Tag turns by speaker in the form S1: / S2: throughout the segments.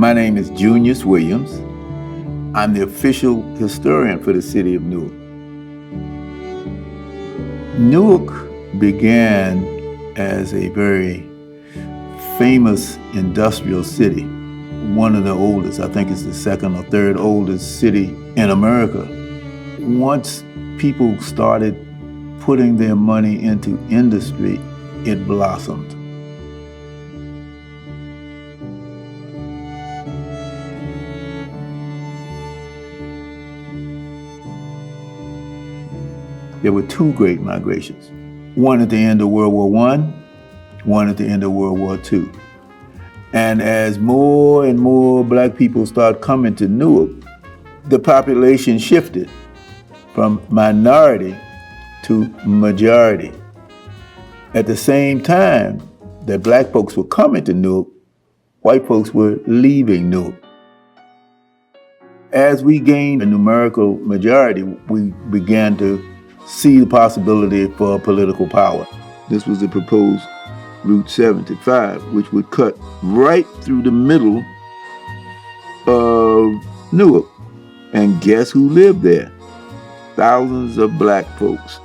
S1: My name is Junius Williams. I'm the official historian for the city of Newark. Newark began as a very famous industrial city, one of the oldest. I think it's the second or third oldest city in America. Once people started putting their money into industry, it blossomed. There were two great migrations, one at the end of World War I, one at the end of World War II. And as more and more black people started coming to Newark, the population shifted from minority to majority. At the same time that black folks were coming to Newark, white folks were leaving Newark. As we gained a numerical majority, we began to see the possibility for political power. This was the proposed Route 75, which would cut right through the middle of Newark. And guess who lived there? Thousands of black folks.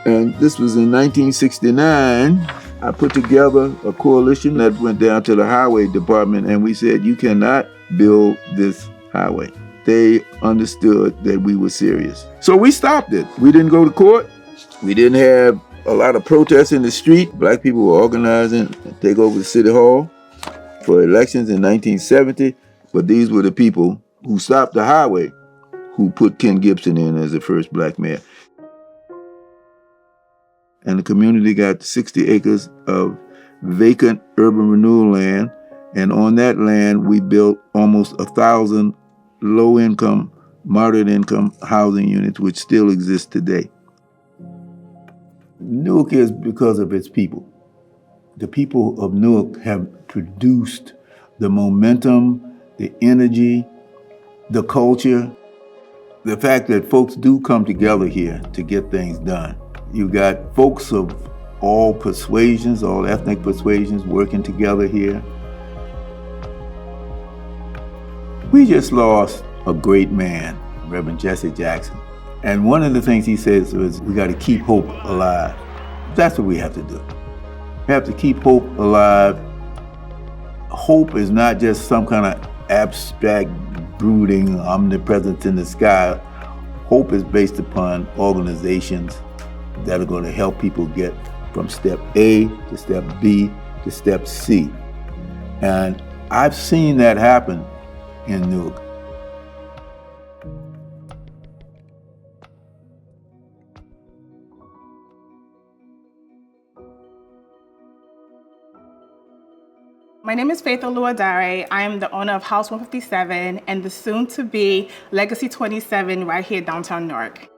S1: And this was in 1969. I put together a coalition that went down to the highway department, and we said, you cannot build this highway. They understood that we were serious. So we stopped it. We didn't go to court. We didn't have a lot of protests in the street. Black people were organizing to take over the city hall for elections in 1970. But these were the people who stopped the highway who put Ken Gibson in as the first black mayor. And the community got 60 acres of vacant urban renewal land. And on that land, we built almost 1,000 low-income, moderate-income housing units, which still exist today. Newark is because of its people. The people of Newark have produced the momentum, the energy, the culture, the fact that folks do come together here to get things done. You got folks of all persuasions, all ethnic persuasions working together here. We just lost a great man, Reverend Jesse Jackson. And one of the things he says was, we got to keep hope alive. That's what we have to do. We have to keep hope alive. Hope is not just some kind of abstract, brooding omnipresence in the sky. Hope is based upon organizations that are going to help people get from step A to step B to step C. And I've seen that happen in Newark.
S2: My name is Faith Oluwadare. I am the owner of House 157 and the soon-to-be Legacy 27 right here downtown Newark.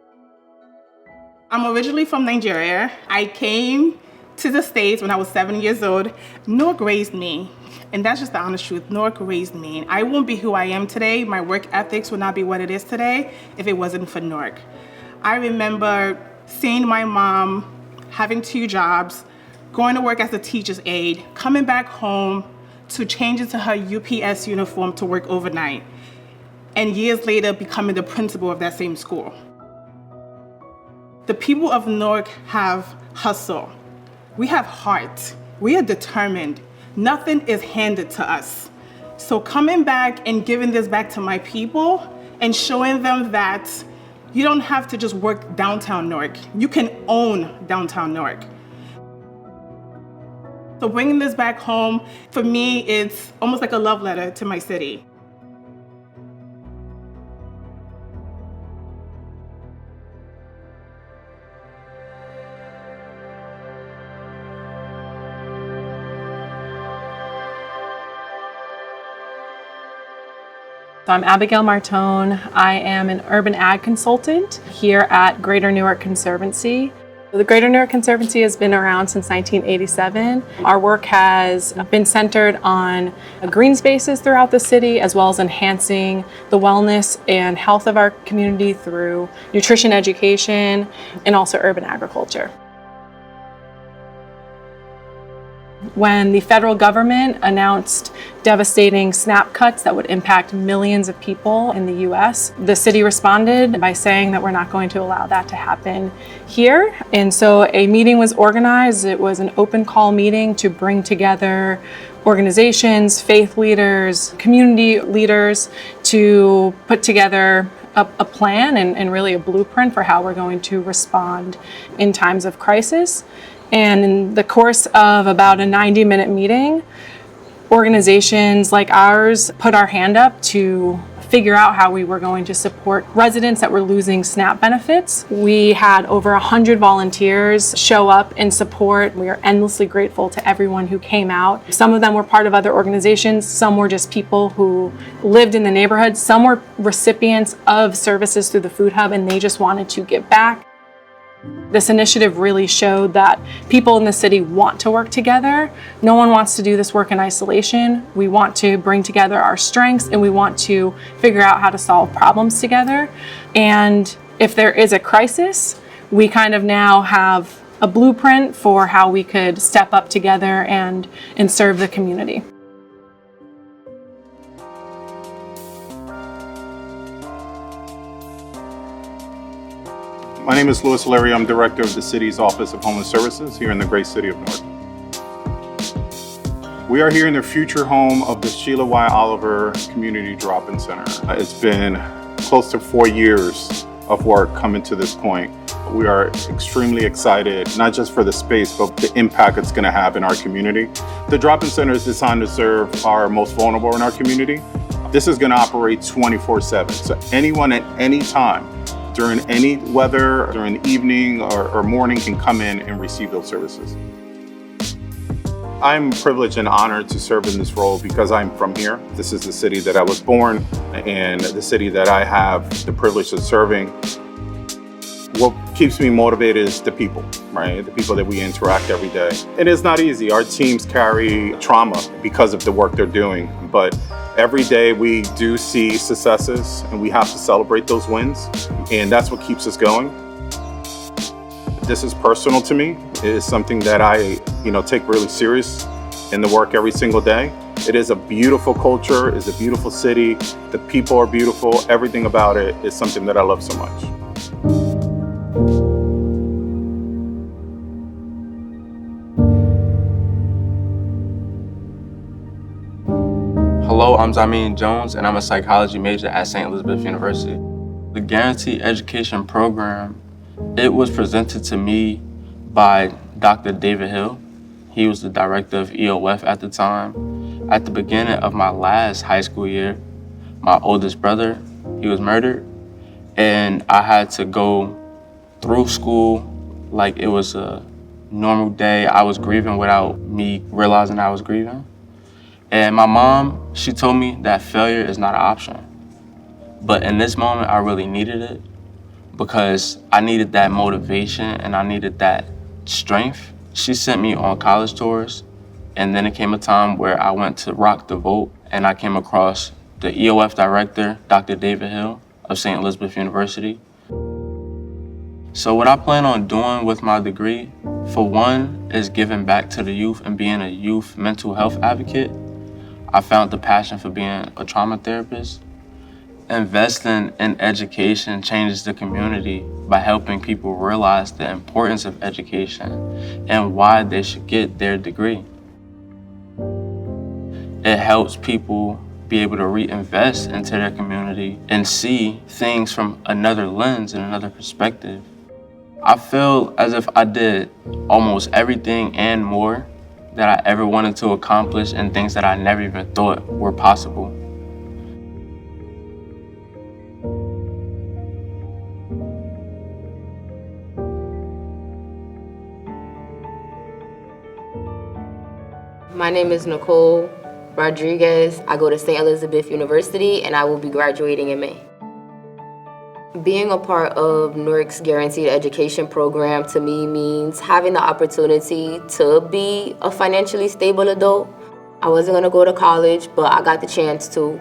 S2: I'm originally from Nigeria. I came to the States when I was 7 years old. Newark raised me, and that's just the honest truth. Newark raised me. I wouldn't be who I am today. My work ethics would not be what it is today if it wasn't for Newark. I remember seeing my mom having 2 jobs, going to work as a teacher's aide, coming back home to change into her UPS uniform to work overnight, and years later becoming the principal of that same school. The people of Newark have hustle. We have heart. We are determined. Nothing is handed to us. So coming back and giving this back to my people and showing them that you don't have to just work downtown Newark. You can own downtown Newark. So bringing this back home, for me, it's almost like a love letter to my city.
S3: So I'm Abigail Martone. I am an urban ag consultant here at Greater Newark Conservancy. The Greater Newark Conservancy has been around since 1987. Our work has been centered on green spaces throughout the city, as well as enhancing the wellness and health of our community through nutrition education and also urban agriculture. When the federal government announced devastating SNAP cuts that would impact millions of people in the US, the city responded by saying that we're not going to allow that to happen here. And so a meeting was organized. It was an open call meeting to bring together organizations, faith leaders, community leaders to put together a plan and really a blueprint for how we're going to respond in times of crisis. And in the course of about a 90-minute meeting, organizations like ours put our hand up to figure out how we were going to support residents that were losing SNAP benefits. We had over 100 volunteers show up in support. We are endlessly grateful to everyone who came out. Some of them were part of other organizations. Some were just people who lived in the neighborhood. Some were recipients of services through the Food Hub, and they just wanted to give back. This initiative really showed that people in the city want to work together. No one wants to do this work in isolation. We want to bring together our strengths, and we want to figure out how to solve problems together. And if there is a crisis, we kind of now have a blueprint for how we could step up together and serve the community.
S4: My name is Louis Larry. I'm director of the city's Office of Homeless Services here in the great city of Newark. We are here in the future home of the Sheila Y. Oliver Community Drop-In Center. It's been close to 4 years of work coming to this point. We are extremely excited, not just for the space, but the impact it's going to have in our community. The Drop-In Center is designed to serve our most vulnerable in our community. This is going to operate 24/7, so anyone at any time, during any weather, during the evening or morning, can come in and receive those services. I'm privileged and honored to serve in this role because I'm from here. This is the city that I was born and the city that I have the privilege of serving. What keeps me motivated is the people, right? The people that we interact every day. It is not easy. Our teams carry trauma because of the work they're doing, but every day we do see successes and we have to celebrate those wins, and that's what keeps us going. This is personal to me. It is something that I, take really serious in the work every single day. It is a beautiful culture, it's a beautiful city, the people are beautiful, everything about it is something that I love so much.
S5: Hello, I'm Zamin Jones, and I'm a psychology major at St. Elizabeth University. The Guaranteed Education Program, it was presented to me by Dr. David Hill. He was the director of EOF at the time. At the beginning of my last high school year, my oldest brother, he was murdered, and I had to go through school like it was a normal day. I was grieving without me realizing I was grieving. And my mom, she told me that failure is not an option. But in this moment, I really needed it because I needed that motivation and I needed that strength. She sent me on college tours, and then it came a time where I went to Rock the Vote, and I came across the EOF director, Dr. David Hill of St. Elizabeth University. So what I plan on doing with my degree, for one, is giving back to the youth and being a youth mental health advocate. I found the passion for being a trauma therapist. Investing in education changes the community by helping people realize the importance of education and why they should get their degree. It helps people be able to reinvest into their community and see things from another lens and another perspective. I feel as if I did almost everything and more that I ever wanted to accomplish and things that I never even thought were possible.
S6: My name is Nicole Rodriguez. I go to St. Elizabeth University and I will be graduating in May. Being a part of Newark's Guaranteed Education Program to me means having the opportunity to be a financially stable adult. I wasn't gonna go to college, but I got the chance to.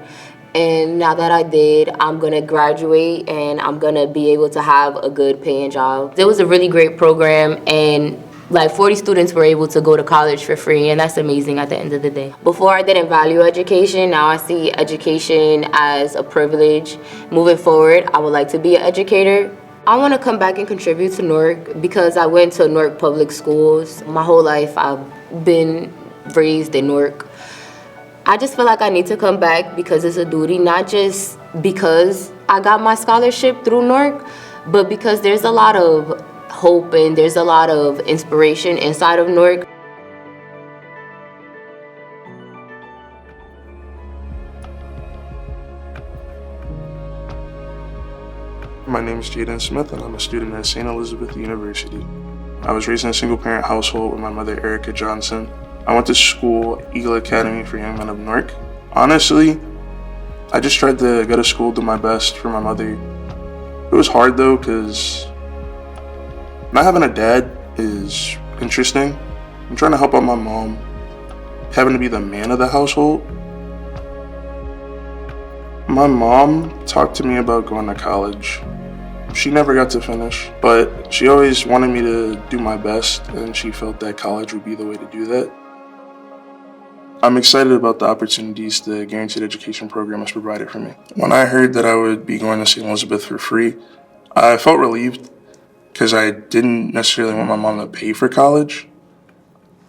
S6: And now that I did, I'm gonna graduate and I'm gonna be able to have a good paying job. It was a really great program, and Like 40 students were able to go to college for free, and that's amazing at the end of the day. Before I didn't value education, now I see education as a privilege. Moving forward, I would like to be an educator. I want to come back and contribute to Newark because I went to Newark public schools. My whole life I've been raised in Newark. I just feel like I need to come back because it's a duty, not just because I got my scholarship through Newark, but because there's a lot of hope and there's a lot of inspiration inside of Newark.
S7: My name is Jaden Smith and I'm a student at St. Elizabeth University. I was raised in a single-parent household with my mother, Erica Johnson. I went to school, Eagle Academy for Young Men of Newark. Honestly, I just tried to go to school, do my best for my mother. It was hard though, because not having a dad is interesting. I'm trying to help out my mom, having to be the man of the household. My mom talked to me about going to college. She never got to finish, but she always wanted me to do my best, and she felt that college would be the way to do that. I'm excited about the opportunities the Guaranteed Education Program has provided for me. When I heard that I would be going to St. Elizabeth for free, I felt relieved because I didn't necessarily want my mom to pay for college.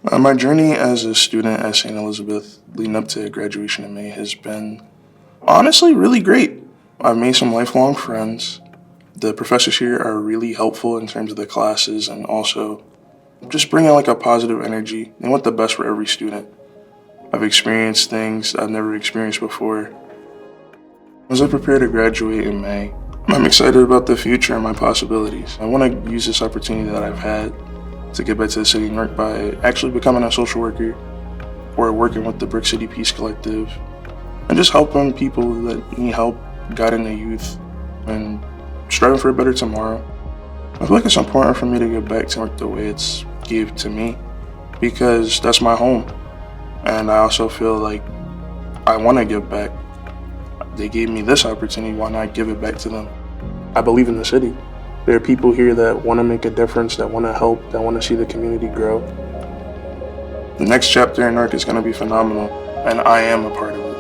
S7: My journey as a student at St. Elizabeth leading up to graduation in May has been honestly really great. I've made some lifelong friends. The professors here are really helpful in terms of the classes and also just bringing like a positive energy. They want the best for every student. I've experienced things I've never experienced before. As I prepare to graduate in May, I'm excited about the future and my possibilities. I want to use this opportunity that I've had to get back to the city of Newark by actually becoming a social worker or working with the Brick City Peace Collective and just helping people that need help, guiding the youth, and striving for a better tomorrow. I feel like it's important for me to get back to Newark the way it's gave to me because that's my home. And I also feel like I want to give back. They gave me this opportunity, why not give it back to them? I believe in the city. There are people here that want to make a difference, that want to help, that want to see the community grow. The next chapter in Newark is going to be phenomenal, and I am a part of it.